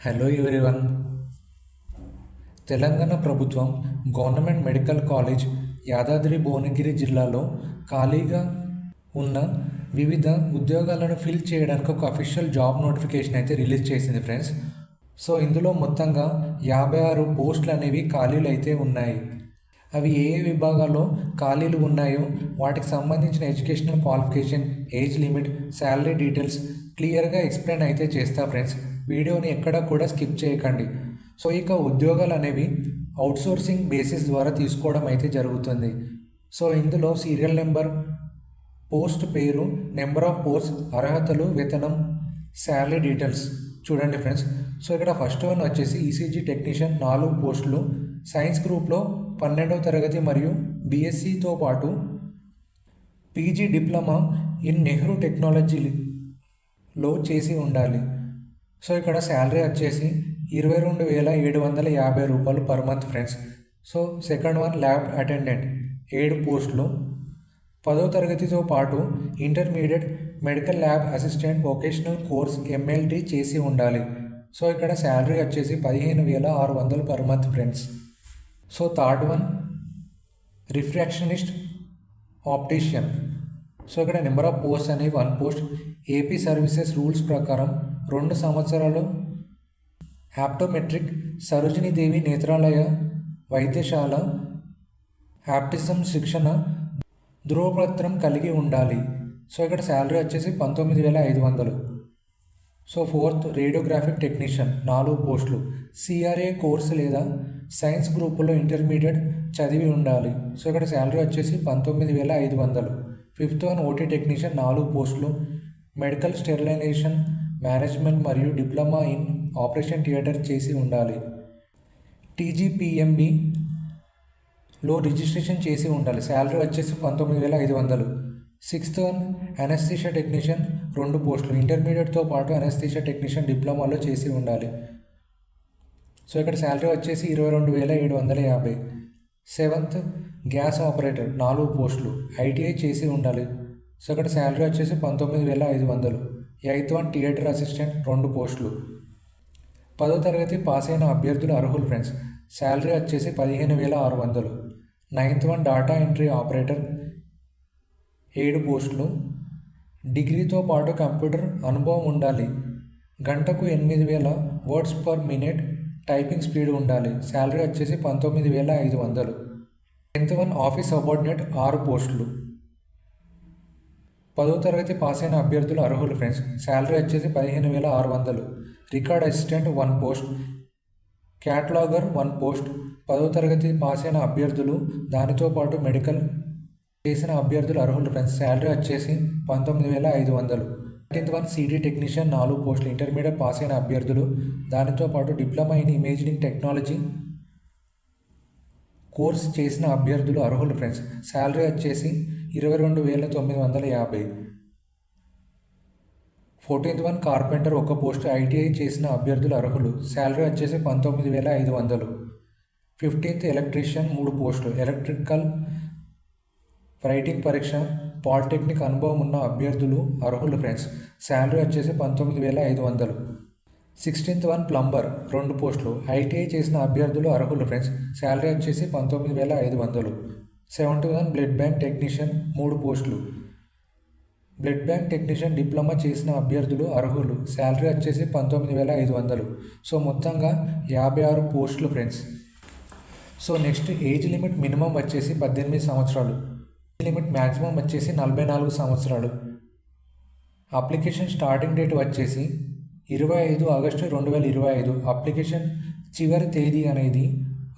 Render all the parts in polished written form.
Hello everyone. Telangana ప్రభుత్వం government medical college Yadadri Bhuvanagiri జిల్లాలో ఖాళీగా ఉన్న వివిధ ఉద్యోగాలను ఫిల్ చేయడానికి ఒక అఫీషియల్ జాబ్ నోటిఫికేషన్ అయితే రిలీజ్ చేసింది ఫ్రెండ్స్. సో ఇందులో మొత్తంగా 56 పోస్టులు అనేవి ఖాళీలు అయితే ఉన్నాయి. అవి ఏ ఏ విభాగాల్లో ఖాళీలు ఉన్నాయో వాటికి సంబంధించిన educational qualification, age limit, salary details క్లియర్గా ఎక్స్ప్లెయిన్ అయితే చేస్తా ఫ్రెండ్స్. వీడియోని ఎక్కడా కూడా స్కిప్ చేయకండి. సో ఇక ఉద్యోగాలు అనేవి అవుట్సోర్సింగ్ బేసిస్ ద్వారా తీసుకోవడం అయితే జరుగుతుంది. సో ఇందులో సీరియల్ నెంబర్, పోస్ట్ పేరు, నెంబర్ ఆఫ్ పోస్ట్, అర్హతలు, వేతనం, శాలరీ డీటెయిల్స్ చూడండి ఫ్రెండ్స్. సో ఇక్కడ ఫస్ట్ వన్ వచ్చేసి ఈసీజీ టెక్నీషియన్ 4 పోస్టులు. సైన్స్ గ్రూప్లో 12వ తరగతి మరియు బీఎస్సీతో పాటు పీజీ డిప్లొమా ఇన్ నెహ్రూ టెక్నాలజీలో చేసి ఉండాలి. సో ఇక్కడ శాలరీ వచ్చేసి 22,750 రూపాయలు per month friends. So second one lab attendant 7 పోస్టులు. 10వ తరగతితో పాటు intermediate medical lab assistant vocational course MLT చేసి ఉండాలి. సో ఇక్కడ శాలరీ వచ్చేసి 15,600 per month friends. So third one refractionist optician. So ఇక్కడ నెంబర్ ఆఫ్ పోస్ట్ అనేవి 1 పోస్ట్. ఏపీ సర్వీసెస్ రూల్స్ ప్రకారం 2 సంవత్సరాలు ఆప్టోమెట్రిక్ సరోజినీదేవి నేత్రాలయ వైద్యశాల ఆప్టిజం శిక్షణ ధృవపత్రం కలిగి ఉండాలి. సో ఇక్కడ శాలరీ వచ్చేసి 19,500. సో ఫోర్త్ రేడియోగ్రాఫిక్ టెక్నీషియన్ 4 పోస్టులు. సిఆర్ఏ కోర్సు లేదా సైన్స్ గ్రూపులో ఇంటర్మీడియట్ చదివి ఉండాలి. సో ఇక్కడ శాలరీ వచ్చేసి 19,500. ఫిఫ్త్ వన్ ఓటీ టెక్నీషియన్ 4 పోస్టులు. మెడికల్ స్టెరిలైజేషన్ మేనేజ్మెంట్ మరియు డిప్లొమా ఇన్ ఆపరేషన్ థియేటర్ చేసి ఉండాలి. టీజీపీఎంబీలో రిజిస్ట్రేషన్ చేసి ఉండాలి. శాలరీ వచ్చేసి 19,500. సిక్స్త్ వన్ అనస్థీషియా టెక్నీషియన్ 2 పోస్టులు. ఇంటర్మీడియట్తో పాటు అనస్థీషియా టెక్నీషియన్ డిప్లొమాలో చేసి ఉండాలి. సో ఇక్కడ శాలరీ వచ్చేసి 22,750. సెవెంత్ గ్యాస్ ఆపరేటర్ 4 పోస్టులు. ఐటీఐ చేసి ఉండాలి. సో ఇక్కడ శాలరీ వచ్చేసి 19,500. ఎయిత్ వన్ థియేటర్ అసిస్టెంట్ 2 పోస్టులు. 10వ తరగతి పాస్ అయిన అభ్యర్థులు అర్హులు ఫ్రెండ్స్. శాలరీ వచ్చేసి 15,600. Ninth one data entry operator 7 పోస్టులు. డిగ్రీతో పాటు కంప్యూటర్ అనుభవం ఉండాలి. గంటకు 8,000 words per minute typing speed ఉండాలి. శాలరీ వచ్చేసి 19,500. 10th వన్ ఆఫీస్ సబార్డినేట్ 6 పోస్టులు. 10వ తరగతి పాస్ అయిన అభ్యర్థులు అర్హులు ఫ్రెండ్స్. శాలరీ వచ్చేసి 15,600. Record assistant 1 post. Cataloguer 1 post. 10వ తరగతి పాస్ అయిన అభ్యర్థులు దానితో పాటు మెడికల్ చేసిన అభ్యర్థులు అర్హులు ఫ్రెండ్స్. శాలరీ వచ్చేసి 19,500. 13th వన్ సిటీ టెక్నీషియన్ 4 పోస్టులు. ఇంటర్మీడియట్ పాస్ అయిన అభ్యర్థులు దానితో పాటు diploma in imaging technology course చేసిన అభ్యర్థులు అర్హులు ఫ్రెండ్స్. శాలరీ వచ్చేసి 22,950. 14th one carpenter 1 post. ITI చేసిన అభ్యర్థులు అర్హులు. శాలరీ వచ్చేసి 19,500. 15th ఎలక్ట్రీషియన్ 3 పోస్టులు. ఎలక్ట్రికల్ రైటింగ్ పరీక్ష పాలిటెక్నిక్ అనుభవం ఉన్న అభ్యర్థులు అర్హులు ఫ్రెండ్స్. శాలరీ వచ్చేసి 19,500. 16th వన్ ప్లంబర్ 2 పోస్టులు. ఐటీఐ చేసిన అభ్యర్థులు అర్హులు ఫ్రెండ్స్. శాలరీ వచ్చేసి 19,500. 17th one blood bank technician 3 పోస్టులు. బ్లడ్ బ్యాంక్ టెక్నీషియన్ డిప్లొమా చేసిన అభ్యర్థులు అర్హులు. శాలరీ వచ్చేసి 19,500. సో మొత్తంగా 56 పోస్టులు friends. So next age limit minimum వచ్చేసి 18 సంవత్సరాలు. లిమిట్ మ్యాక్సిమం వచ్చేసి 44 సంవత్సరాలు. అప్లికేషన్ స్టార్టింగ్ డేట్ వచ్చేసి 25 ఆగస్టు 2025. అప్లికేషన్ చివరి తేదీ అనేది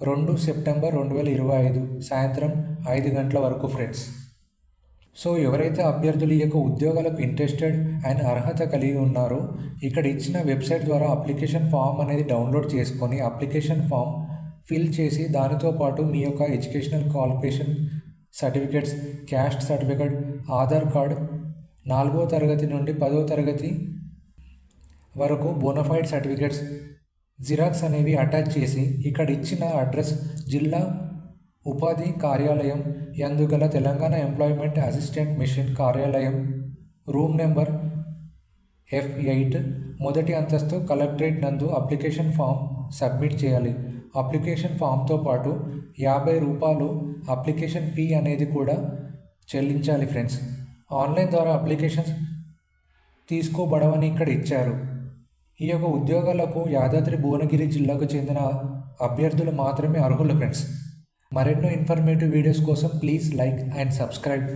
2 సెప్టెంబర్ 2025 సాయంత్రం 5 గంటల వరకు ఫ్రెండ్స్. సో ఎవరైతే అభ్యర్థులు ఈ యొక్క ఉద్యోగాలకు ఇంట్రెస్టెడ్ అండ్ అర్హత కలిగి ఉన్నారో ఇక్కడ ఇచ్చిన వెబ్సైట్ ద్వారా అప్లికేషన్ ఫామ్ అనేది డౌన్లోడ్ చేసుకొని అప్లికేషన్ ఫామ్ ఫిల్ చేసి దానితో పాటు మీ యొక్క educational qualification certificates, caste certificate, Aadhaar card, 4వ తరగతి నుండి 10వ తరగతి వరకు బోనఫైడ్ సర్టిఫికేట్స్ జిరాక్స్ అనేవి అటాచ్ చేసి ఇక్కడ ఇచ్చిన అడ్రస్ జిల్లా ఉపాధి కార్యాలయం యందుగల తెలంగాణ ఎంప్లాయ్మెంట్ అసిస్టెంట్ మిషన్ కార్యాలయం రూమ్ నెంబర్ F8 మొదటి అంతస్తు కలెక్టరేట్ నందు అప్లికేషన్ ఫామ్ సబ్మిట్ చేయాలి. అప్లికేషన్ ఫామ్తో పాటు 50 రూపాయలు అప్లికేషన్ ఫీ అనేది కూడా చెల్లించాలి ఫ్రెండ్స్. ఆన్లైన్ ద్వారా అప్లికేషన్స్ తీసుకోబడవని ఇక్కడ ఇచ్చారు. ఈ యొక్క ఉద్యోగాలకు యాదాద్రి భువనగిరి జిల్లాకు చెందిన అభ్యర్థులు మాత్రమే అర్హులు ఫ్రెండ్స్. మరెన్నో ఇన్ఫర్మేటివ్ వీడియోస్ కోసం ప్లీజ్ లైక్ అండ్ సబ్స్క్రైబ్.